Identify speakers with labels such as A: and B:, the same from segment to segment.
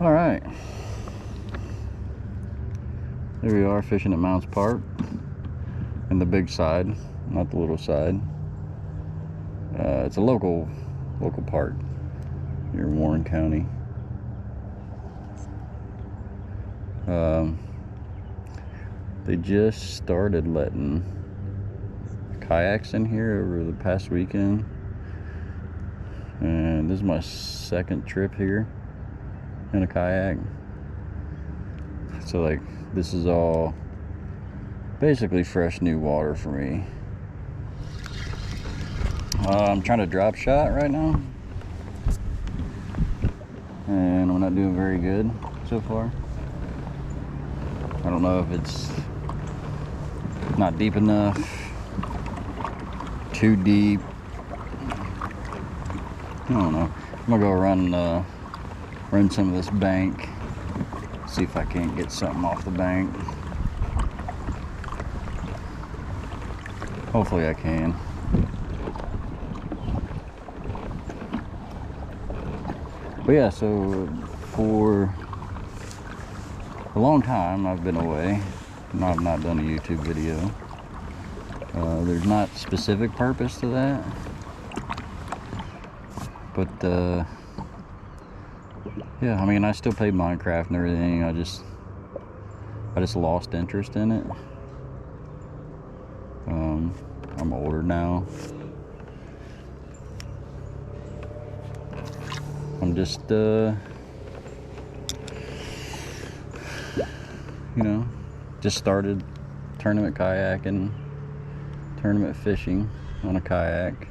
A: All right, there we are fishing at Mounds Park in the big side, not the little side. It's a local park near Warren County. They just started letting kayaks in here over the past weekend, and this is my second trip here in a kayak. So like, this is all basically fresh new water for me. I'm trying to drop shot right now, and I'm not doing very good so far. I don't know if it's not deep enough, too deep. I don't know. I'm gonna go run some of this bank, see if I can't get something off the bank. Hopefully I can. But yeah, so for a long time I've been away. I've not done a YouTube video. There's not specific purpose to that, but yeah, I mean, I still play Minecraft and everything. I just lost interest in it. I'm older now. I'm just you know, just started tournament kayaking, tournament fishing on a kayak.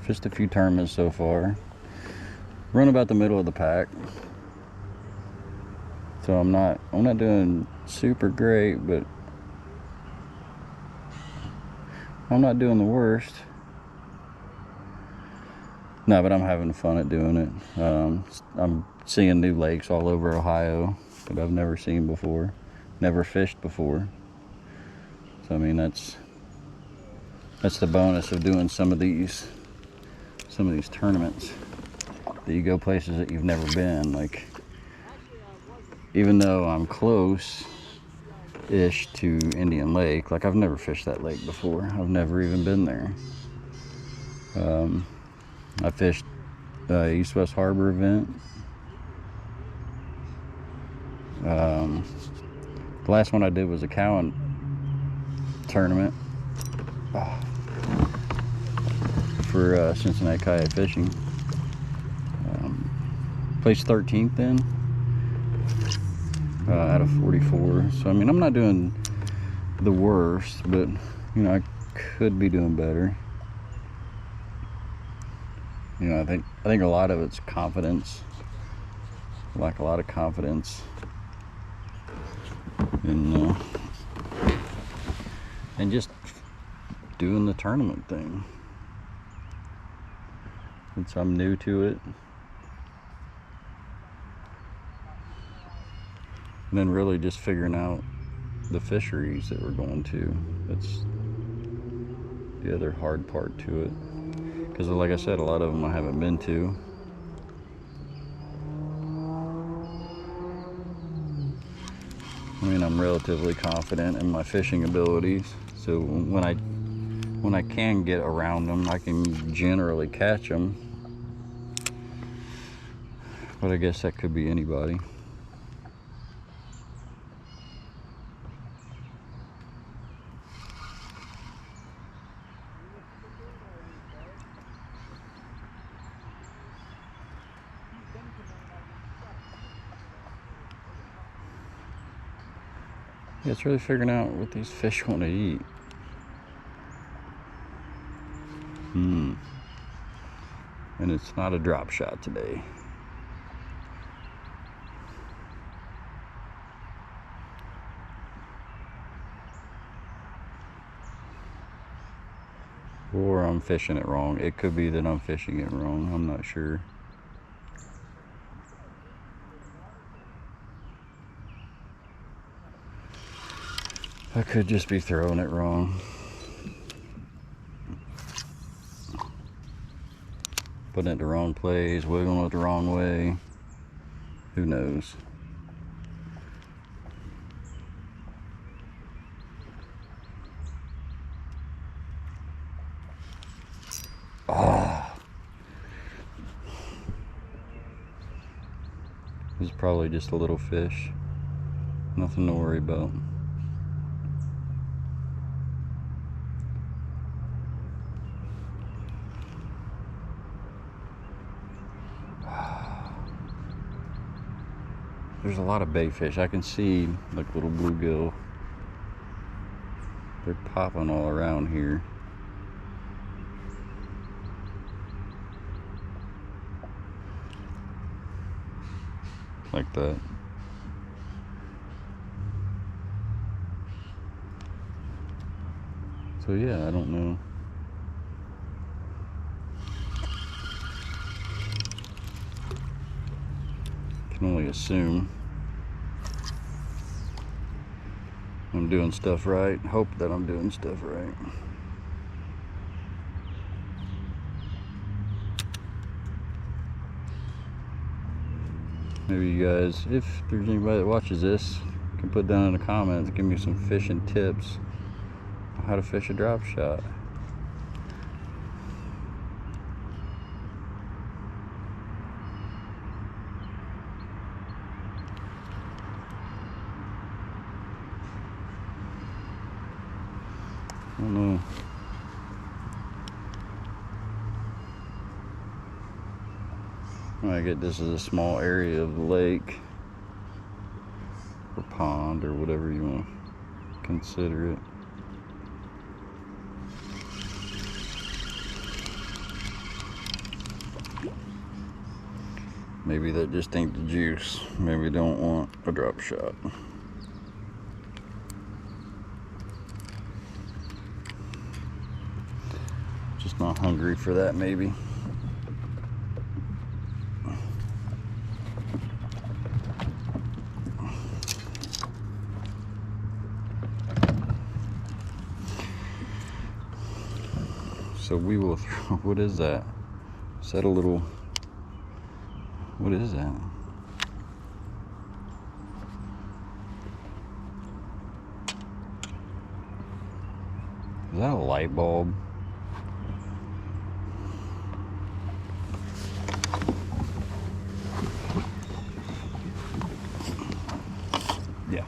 A: Fished a few tournaments so far. Run about the middle of the pack. So I'm not doing super great, but I'm not doing the worst. No, but I'm having fun at doing it. I'm seeing new lakes all over Ohio that I've never seen before, never fished before. So I mean, that's the bonus of doing some of these tournaments, that you go places that you've never been. Like, even though I'm close-ish to Indian Lake, like, I've never fished that lake before. I've never even been there. I fished the East-West Harbor event. The last one I did was a Cowan tournament for Cincinnati Kayak Fishing. Placed 13th then out of 44. So I mean, I'm not doing the worst, but you know, I could be doing better. You know, I think a lot of it's confidence. I lack a lot of confidence in and just doing the tournament thing, since I'm new to it. And then really just figuring out the fisheries that we're going to. That's the other hard part to it. Because like I said, a lot of them I haven't been to. I mean, I'm relatively confident in my fishing abilities. So when I can get around them, I can generally catch them. But I guess that could be anybody. Yeah, it's really figuring out what these fish want to eat. And it's not a drop shot today. Or I'm fishing it wrong. It could be that I'm fishing it wrong. I'm not sure. I could just be throwing it wrong. putting it the wrong place, wiggling it the wrong way. Who knows? Oh. This is probably just a little fish. Nothing to worry about. There's a lot of bait fish. I can see like little bluegill. They're popping all around here. Like that. So yeah, I don't know. Can only assume I'm doing stuff right. Hope that I'm doing stuff right. Maybe you guys, if there's anybody that watches this, can put down in the comments, give me some fishing tips on how to fish a drop shot. I don't know. I get this is a small area of the lake or pond or whatever you want to consider it. Maybe that just ain't the juice. Maybe I don't want a drop shot. Just not hungry for that, maybe. So we will throw, what is that? Is that a little, what is that? Is that a light bulb? Yeah,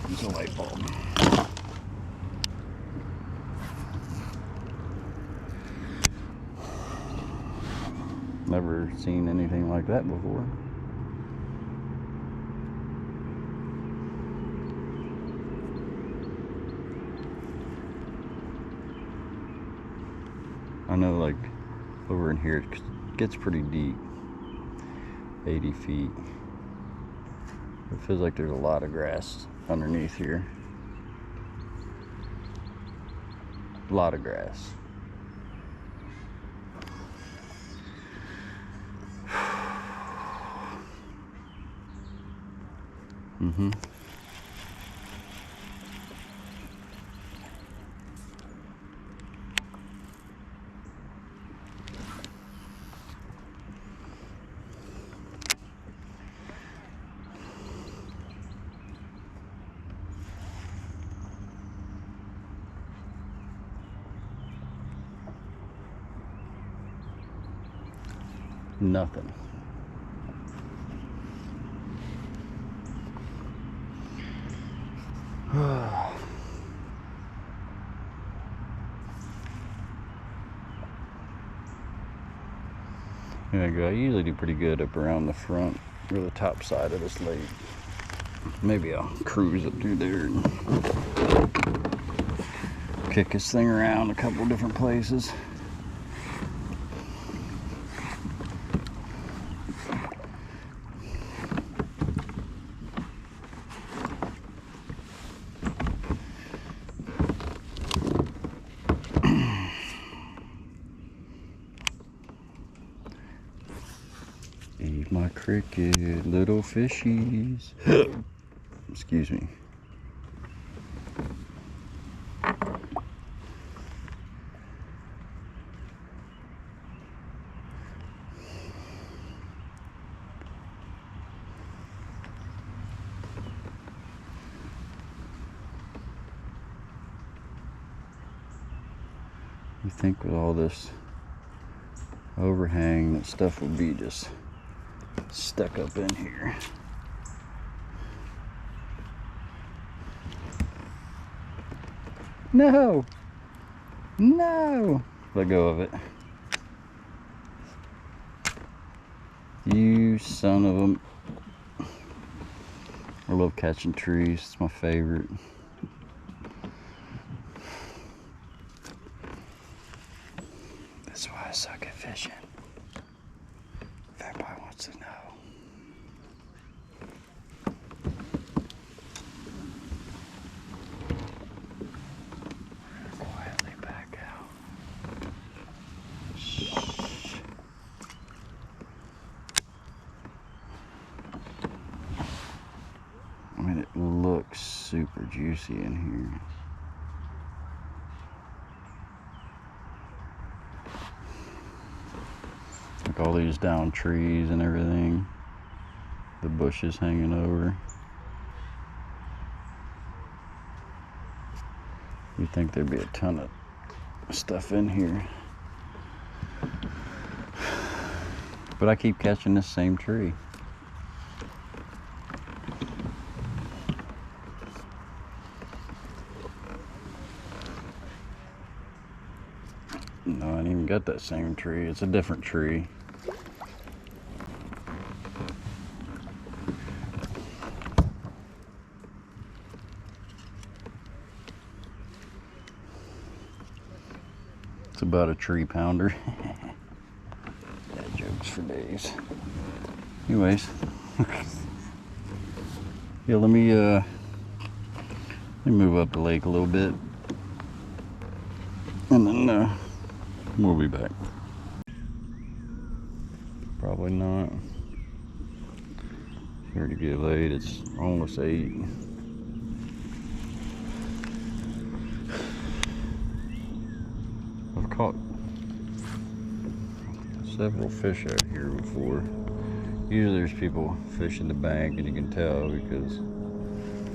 A: it's a light bulb. Never seen anything like that before. I know, like, over in here it gets pretty deep, 80 feet. It feels like there's a lot of grass underneath here. A lot of grass. Mm-hmm. Nothing. There you go. I usually do pretty good up around the front or the top side of this lake. Maybe I'll cruise up through there and kick this thing around a couple different places. Eat my cricket, little fishies. Excuse me. You think with all this overhang that stuff would be just stuck up in here. No! No! Let go of it. You son of a... I love catching trees. It's my favorite. That's why I suck at fishing. If anybody wants to know. Quietly back out. Shh. I mean, it looks super juicy in here. Like all these down trees and everything. The bushes hanging over. You'd think there'd be a ton of stuff in here. But I keep catching this same tree. No, I didn't even got that same tree. It's a different tree. It's about a tree pounder. Dad jokes for days. Anyways. Yeah, let me move up the lake a little bit. And then we'll be back. Probably not. It's starting to get late. It's almost 8. I've caught several fish out here before. Usually there's people fishing the bank, and you can tell because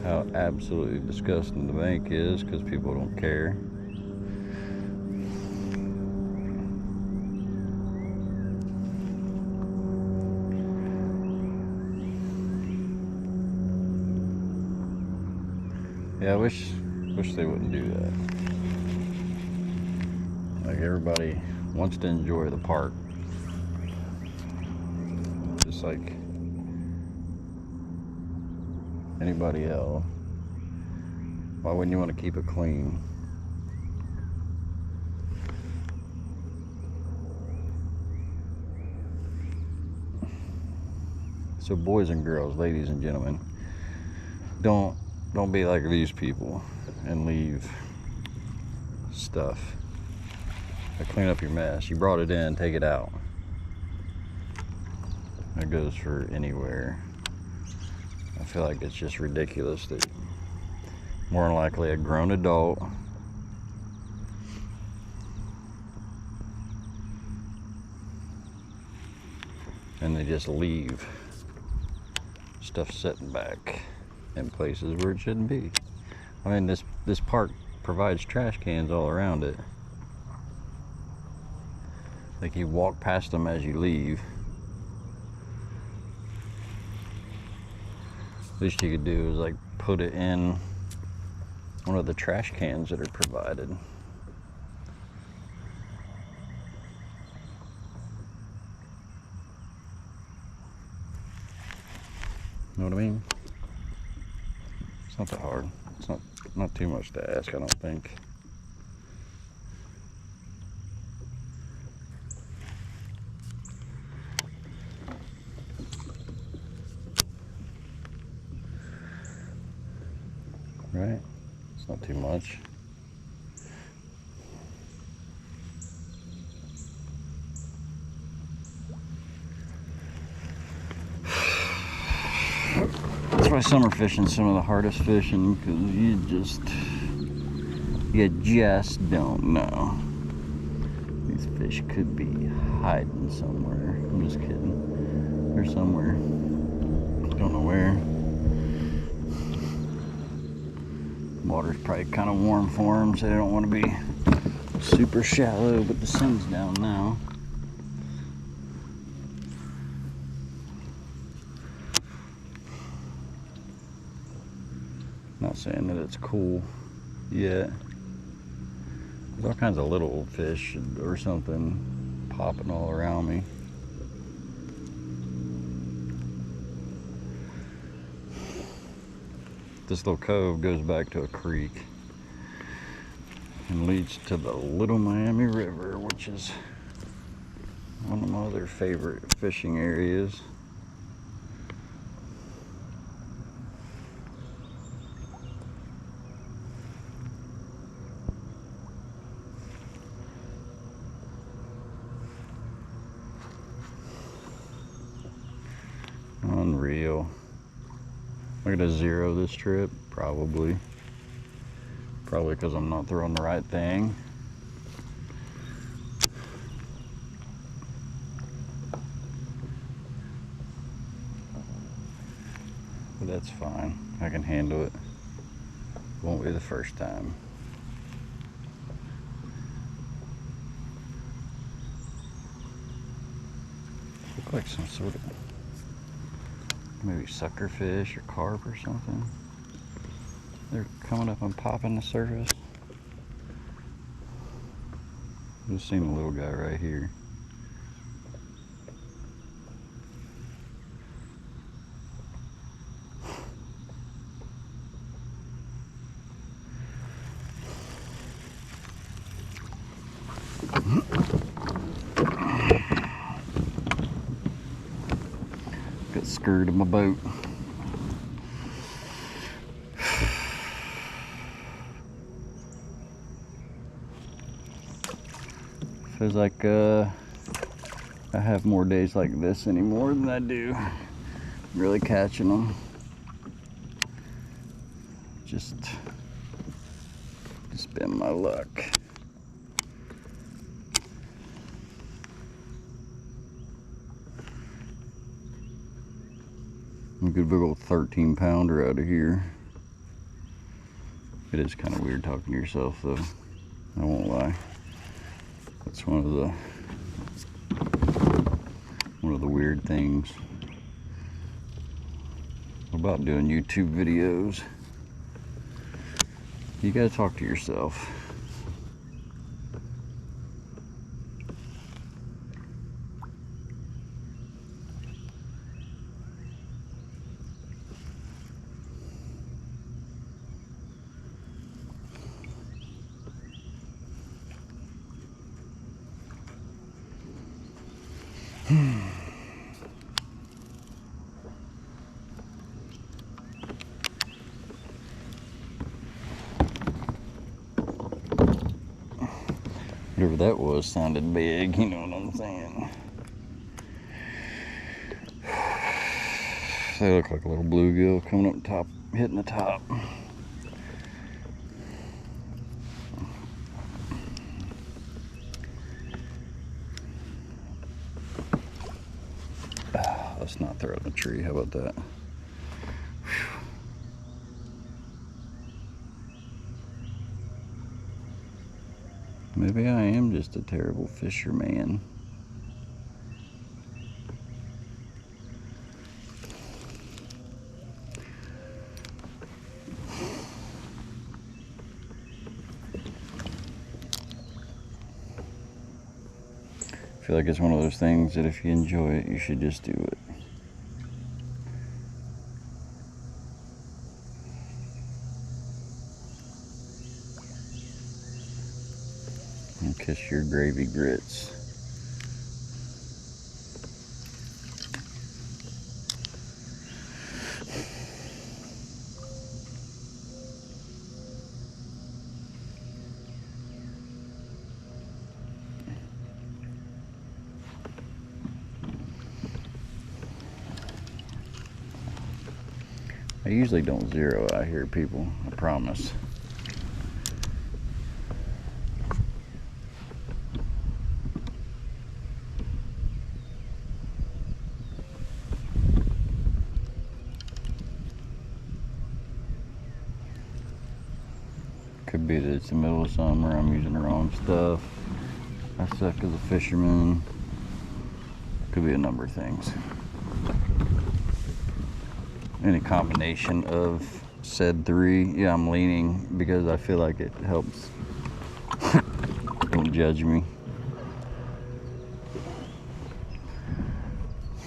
A: how absolutely disgusting the bank is because people don't care. Yeah, I wish they wouldn't do that. Like, everybody wants to enjoy the park. Just like anybody else. Why wouldn't you want to keep it clean? So boys and girls, ladies and gentlemen, don't be like these people and leave stuff. Clean up your mess. You brought it in, take it out. That goes for anywhere. I feel like it's just ridiculous that more than likely a grown adult and they just leave stuff sitting back in places where it shouldn't be. I mean, this park provides trash cans all around it. Like, you walk past them as you leave. Least you could do is like put it in one of the trash cans that are provided. Know what I mean? It's not that hard. It's not too much to ask, I don't think. Right? It's not too much. That's why summer fishing's some of the hardest fishing, because you just don't know. These fish could be hiding somewhere. I'm just kidding. They're somewhere. Don't know where. Water's probably kind of warm for them, so they don't want to be Super shallow, but the sun's down now. Not saying that it's cool yet. There's all kinds of little fish or something popping all around me. This little cove goes back to a creek and leads to the Little Miami River, which is one of my other favorite fishing areas. Unreal. I'm gonna zero this trip, probably because I'm not throwing the right thing. But that's fine, I can handle it. Won't be the first time. Look like some sort of maybe suckerfish or carp or something. They're coming up and popping the surface. Just seen a little guy right here. Got scurried in my boat. Feels like I have more days like this anymore than I do really catching them. Just been my luck. A good big old 13-pounder out of here. It is kind of weird talking to yourself though, I won't lie. That's one of the weird things about doing YouTube videos. You gotta talk to yourself. Whatever that was sounded big, you know what I'm saying? They look like a little bluegill coming up top, hitting the top. Let's not throw it in the tree, how about that? Maybe I am just a terrible fisherman. I feel like it's one of those things that if you enjoy it, you should just do it. And kiss your gravy grits. I usually don't zero out here, people, I promise. Could be that it's the middle of summer, I'm using the wrong stuff, I suck as a fisherman. Could be a number of things. Any combination of said three. Yeah, I'm leaning because I feel like it helps. Don't judge me.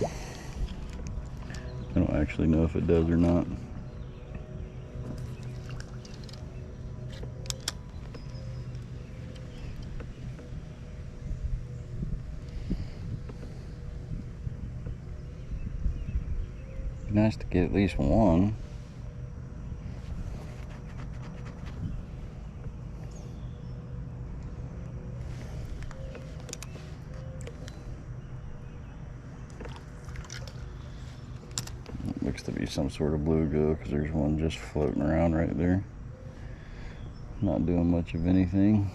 A: I don't actually know if it does or not. Be nice to get at least one. Looks to be some sort of bluegill because there's one just floating around right there. Not doing much of anything.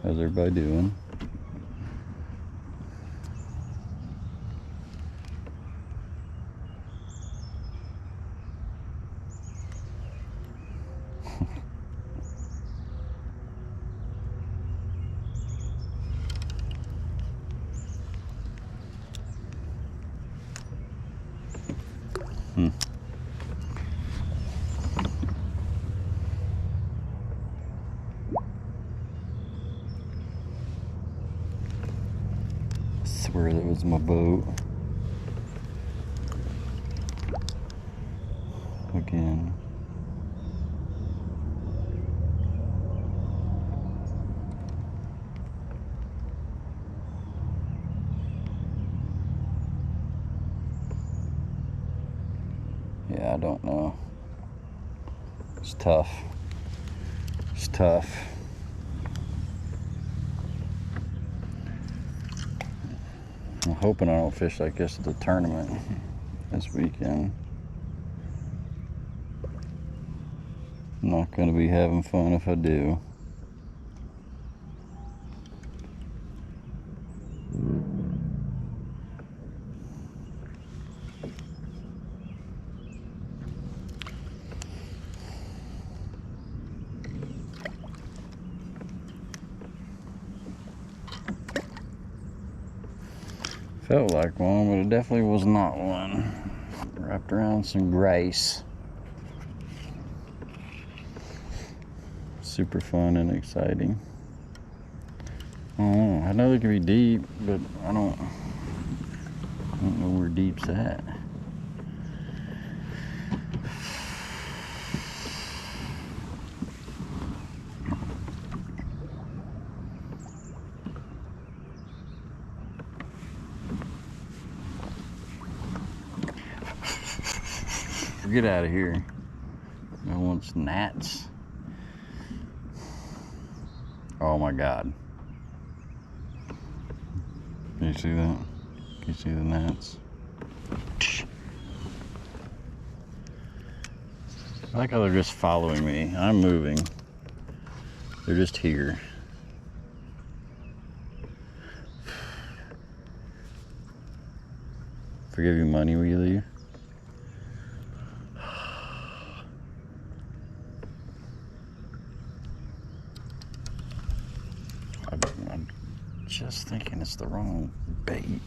A: How's everybody doing? I swear that was my boat. Again. Yeah, I don't know. It's tough. It's tough. I'm hoping I don't fish like this at the tournament this weekend. I'm not going to be having fun if I do. Felt like one, but it definitely was not one. Wrapped around some grace. Super fun and exciting. I don't know. I know they can be deep, but I don't know where deep's at. Get out of here. No one's gnats. Oh my God. Can you see that? Can you see the gnats? I like how they're just following me. I'm moving. They're just here. Forgive you money, will you leave? I'm just thinking it's the wrong bait.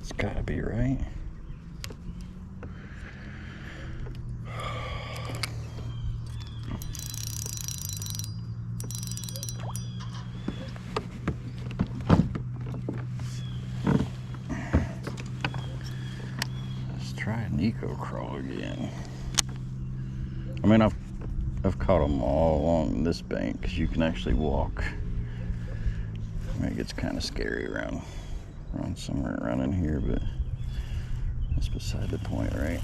A: It's gotta be, right? Let's try an eco crawl again. I mean, I've caught them all along this bank because you can actually walk. I mean, it gets kind of scary around somewhere around in here, but that's beside the point, right?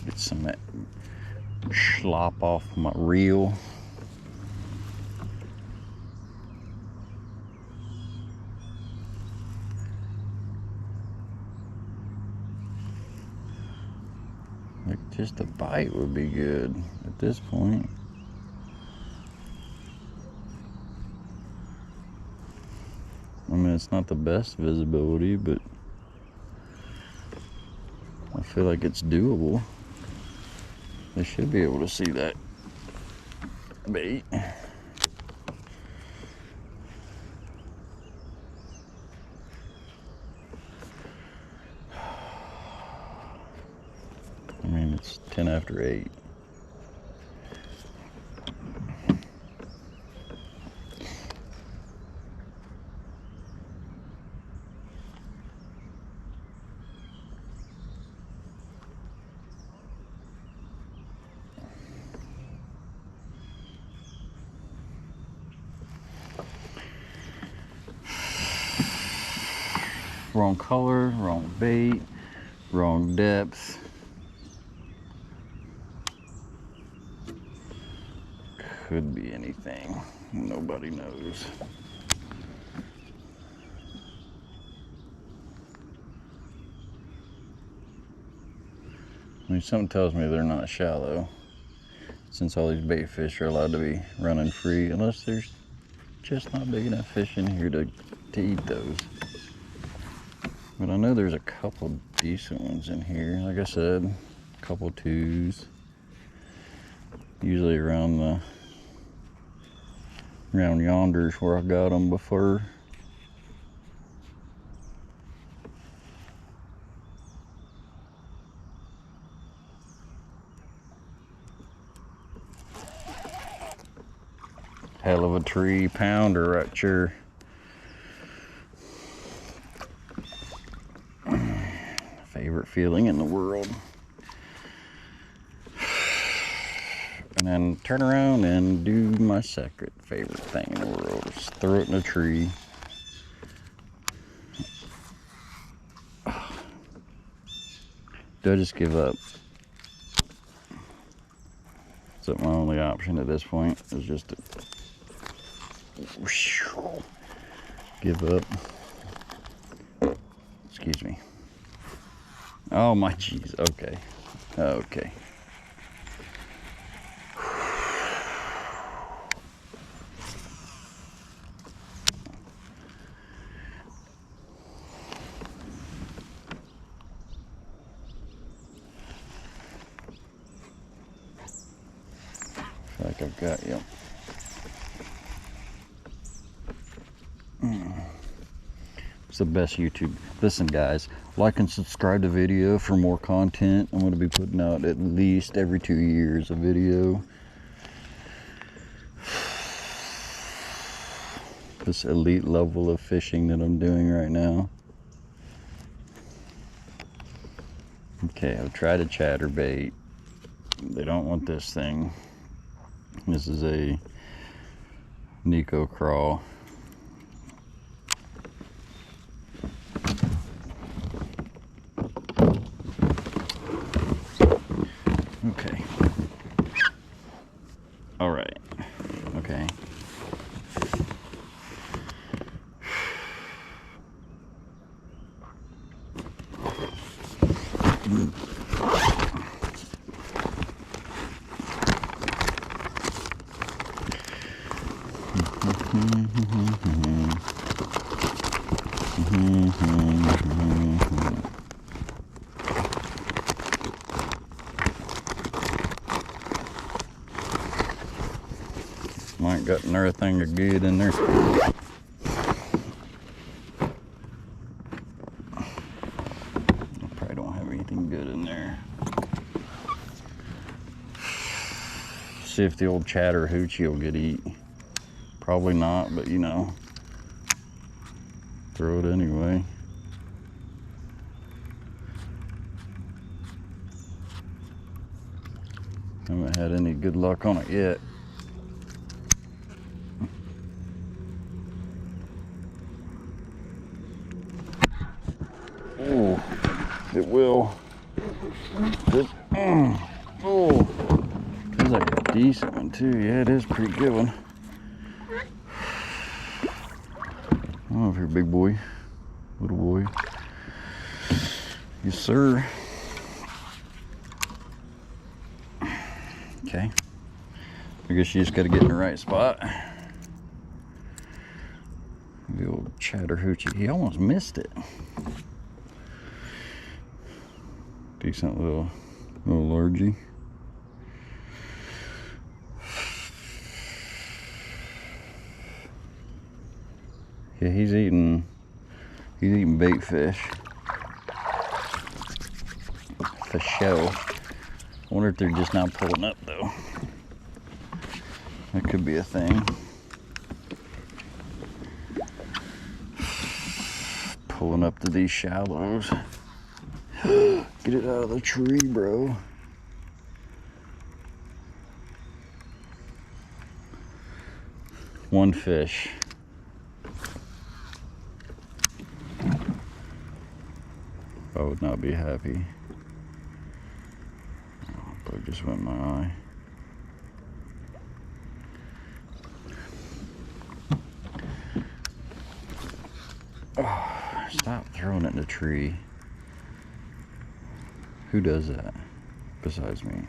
A: Get some of that slop off my reel. Like, just a bite would be good at this point. I mean, it's not the best visibility, but I feel like it's doable. They should be able to see that bait. I mean, it's 10 after 8. Wrong color, wrong bait, wrong depth. Could be anything. Nobody knows. I mean, something tells me they're not shallow, since all these bait fish are allowed to be running free, unless there's just not big enough fish in here to eat those. But I know there's a couple decent ones in here. Like I said, a couple 2s. Usually around yonder's where I got them before. Hell of a tree pounder right here. Favorite feeling in the world. And then turn around and do my second favorite thing in the world. Just throw it in a tree. Do I just give up? So my only option at this point is just to give up. Excuse me. Oh my jeez. Okay. Okay. I feel like I've got you. It's the best YouTube. Listen, guys, like and subscribe to the video for more content. I'm going to be putting out at least every 2 years a video. This elite level of fishing that I'm doing right now. Okay, I've tried a chatterbait. They don't want this thing. This is a Nico crawl. Okay. All right. Okay. Might got another thing to get in there. I probably don't have anything good in there. See if the old Chattahoochee will get eat. Probably not, but you know, throw it anyway. Haven't had any good luck on it yet. Oh, it will. Oh, feels like a decent one too. Yeah, it is a pretty good one. Oh, if you're a big boy, little boy. Yes, sir. Okay. I guess you just got to get in the right spot. The old Chattahoochee. He almost missed it. Decent little lurgy. Yeah, he's eating bait fish. For show. I wonder if they're just now pulling up though. That could be a thing. Pulling up to these shallows. Get it out of the tree, bro. One fish. I would not be happy. Oh, bug just went in my eye. Oh, stop throwing it in the tree. Who does that besides me?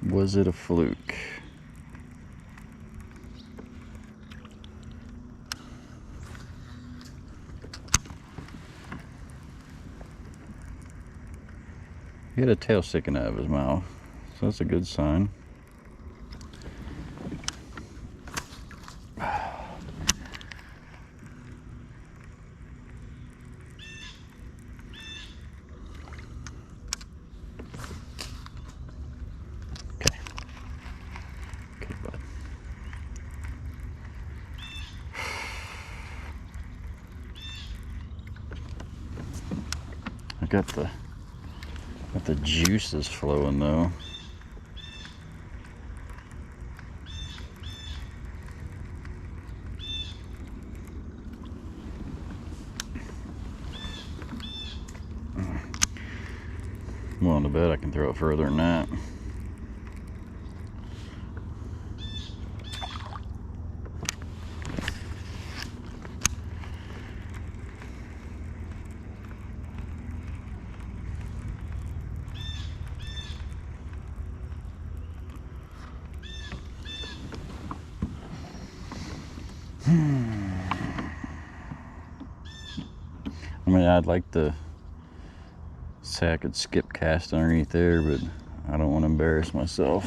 A: Was it a fluke? He had a tail sticking out of his mouth, so that's a good sign. Got the juices flowing though. I'm willing to bet I can throw it further than that. I mean, I'd like to say I could skip cast underneath there, but I don't want to embarrass myself.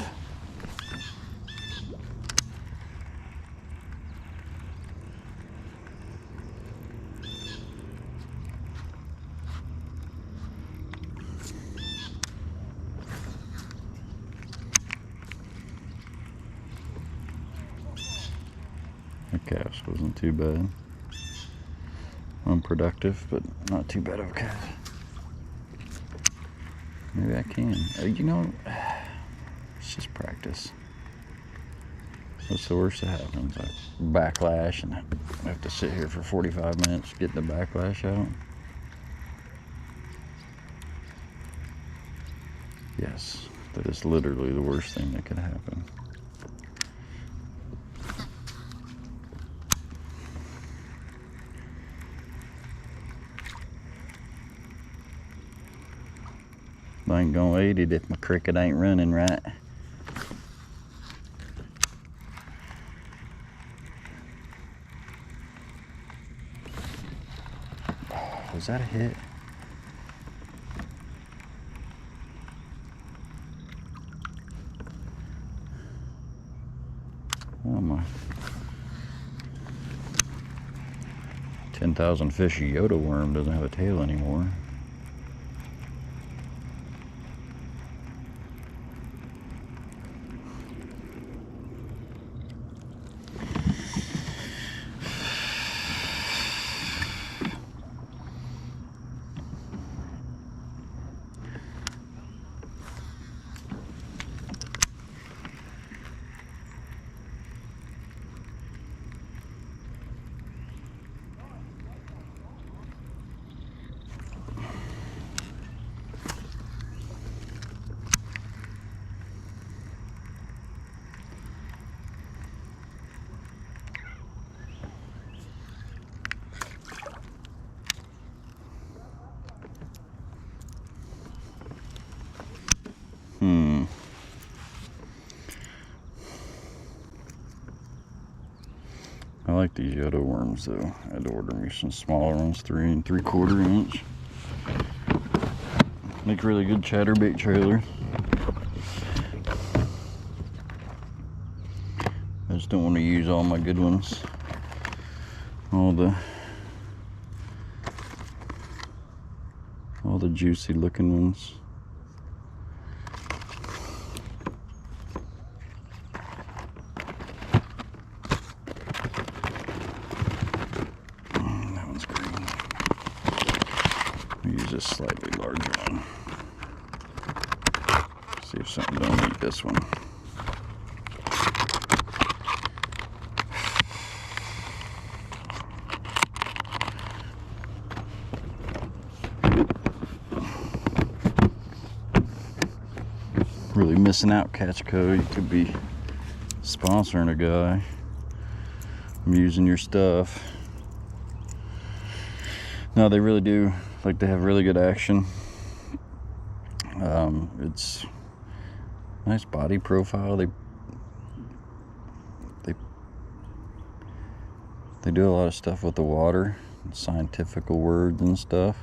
A: The cast wasn't too bad. Unproductive, but not too bad of a cast. Maybe I can. You know, it's just practice. What's the worst that happens? I backlash and I have to sit here for 45 minutes getting the backlash out. Yes, that is literally the worst thing that could happen. I ain't gonna eat it if my cricket ain't running right. Oh, was that a hit? Oh my. 10,000 fish Yoda worm doesn't have a tail anymore. like these Yodo worms though. I had to order me some smaller ones, 3 3/4 inch. Make a really good chatterbait trailer. I just don't want to use all my good ones. All the juicy looking ones. That one's green. I'll use a slightly larger one. See if something don't eat this one. Really missing out, Catch Co. You could be sponsoring a guy. I'm using your stuff. No, they really do. Like, they have really good action. It's nice body profile. They do a lot of stuff with the water, scientific words and stuff.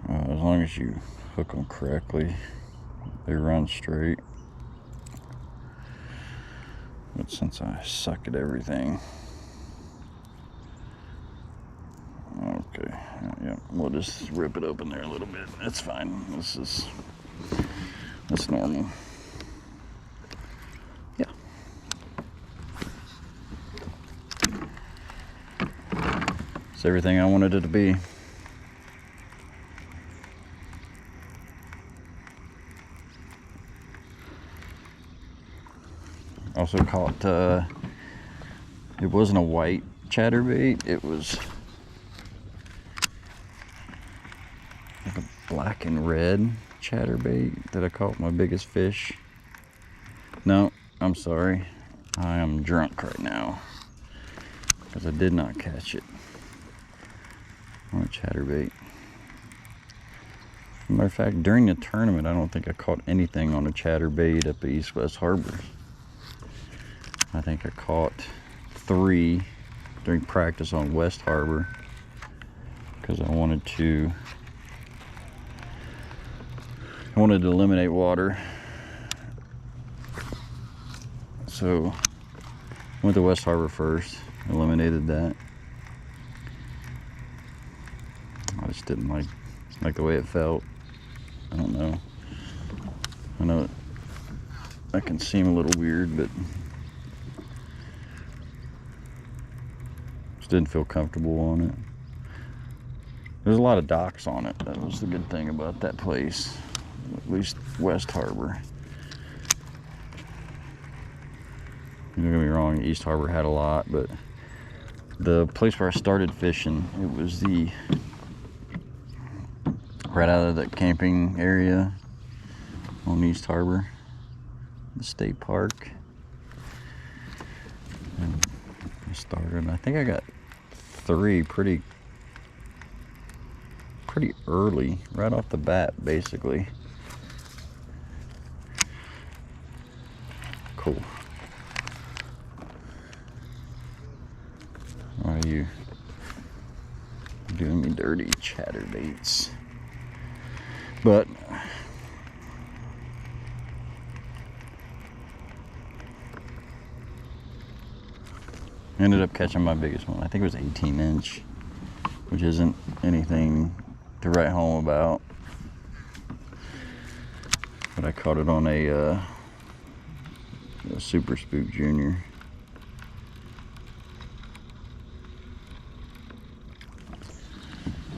A: As long as you hook them correctly, they run straight. But since I suck at everything, okay, yeah, we'll just rip it open there a little bit. That's fine. That's normal. Yeah. It's everything I wanted it to be. Also caught, it wasn't a white chatterbait, it was like a black and red chatterbait that I caught my biggest fish. No, I'm sorry, I am drunk right now because I did not catch it on a chatterbait. As a matter of fact, during the tournament, I don't think I caught anything on a chatterbait up at East West Harbor. I think I caught 3 during practice on West Harbor because I wanted to eliminate water. So I went to West Harbor first, eliminated that. I just didn't like the way it felt. I don't know. I know that can seem a little weird, but didn't feel comfortable on it. There's a lot of docks on it. That was the good thing about that place, at least West Harbor. Don't get me wrong, East Harbor had a lot, but the place where I started fishing, it was right out of that camping area on East Harbor, the state park. And I started, I think I got 3 pretty early, right off the bat, basically. Cool. Why are you doing me dirty, chatterbaits? But I ended up catching my biggest one. I think it was 18 inch, which isn't anything to write home about. But I caught it on a Super Spook Junior.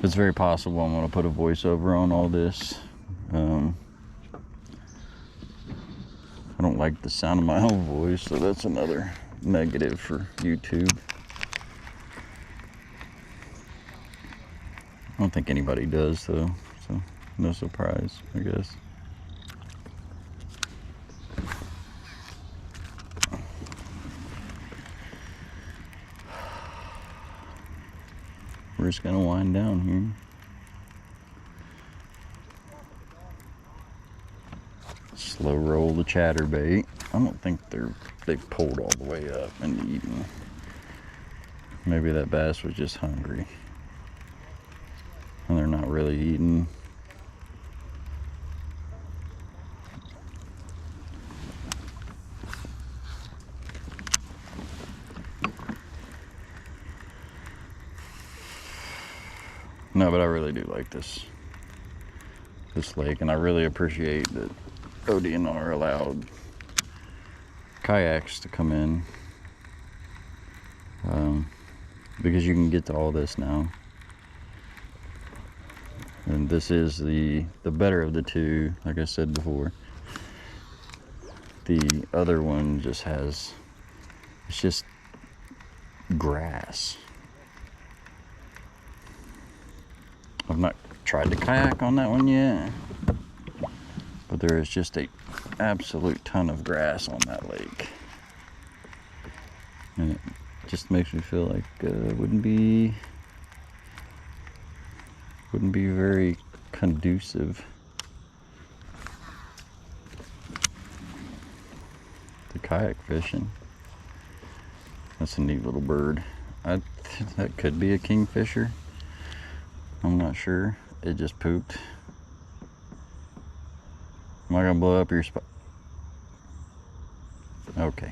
A: It's very possible I'm going to put a voiceover on all this. I don't like the sound of my own voice, so that's another negative for YouTube. I don't think anybody does though, so no surprise, I guess. We're just gonna wind down here. Slow roll the chatterbait. I don't think they pulled all the way up and eaten. Maybe that bass was just hungry. And they're not really eating. No, but I really do like this lake, and I really appreciate that ODNR allowed kayaks to come in, because you can get to all this now. And this is the better of the two, like I said before. The other one just has, it's just grass. I've not tried to kayak on that one yet, but there is just a absolute ton of grass on that lake, and it just makes me feel like wouldn't be very conducive to kayak fishing. That's a neat little bird. That could be a kingfisher. I'm not sure. It just pooped. Am I gonna blow up your spot? Okay.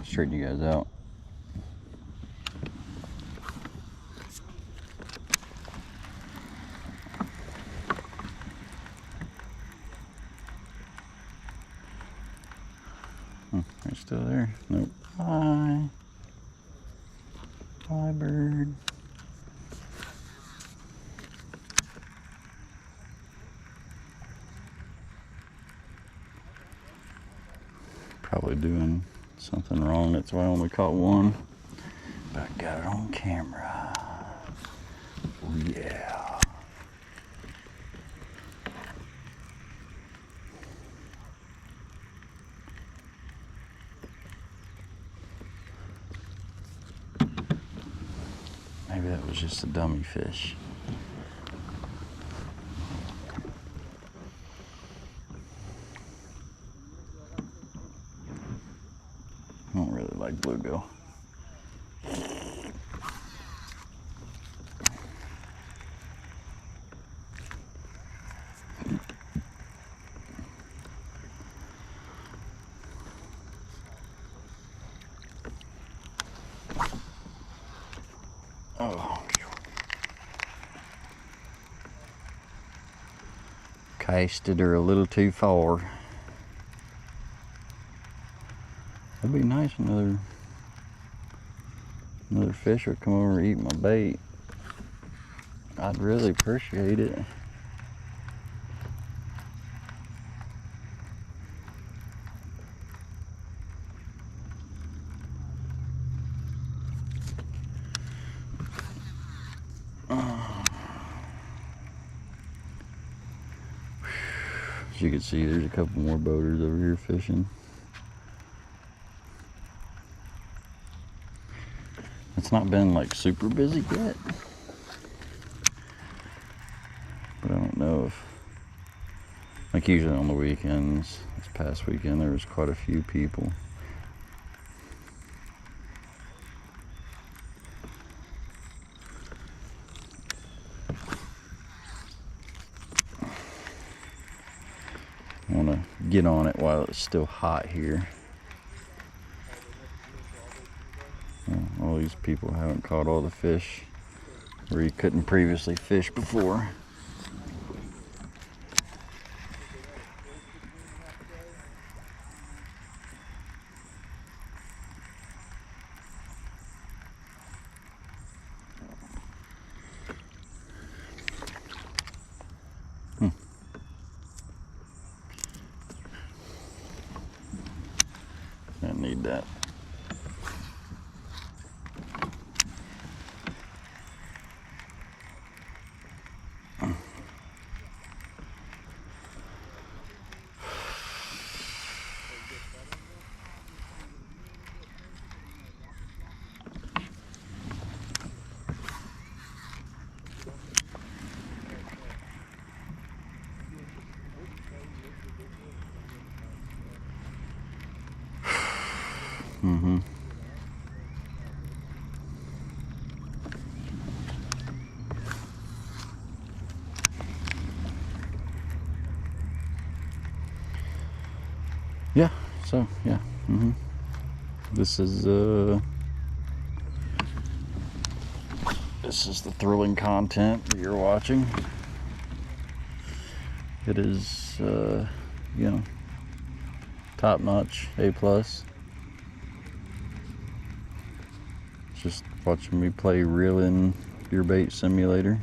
A: Straighten you guys out. Are you still there? Nope. Bye. Bye, bird. Probably doing something wrong. That's why I only caught one. But I got it on camera. Oh, yeah. Maybe that was just a dummy fish. I don't really like bluegill. Oh. Casted her a little too far. That'd be nice. Another fish would come over and eat my bait. I'd really appreciate it. As you can see, there's a couple more boaters over here fishing. It's not been like super busy yet, but I don't know if, like usually on the weekends, this past weekend there was quite a few people. I want to get on it while it's still hot here. All these people haven't caught all the fish where you couldn't previously fish before. I need that. Mm-hmm. Yeah, so yeah. Mm-hmm. This is the thrilling content that you're watching. It is you know, top notch, A plus. Just watching me play reeling your bait simulator.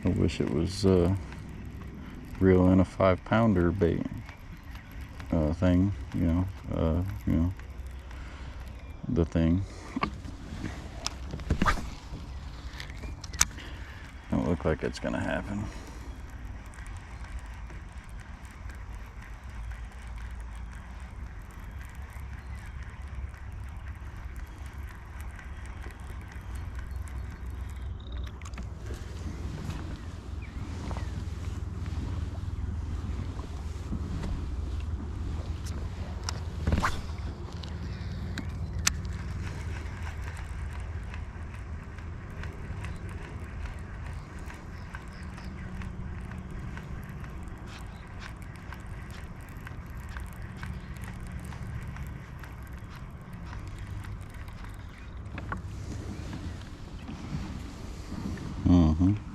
A: I wish it was reeling a 5-pounder bait thing, you know, the thing. Don't look like it's gonna happen. Mm-hmm.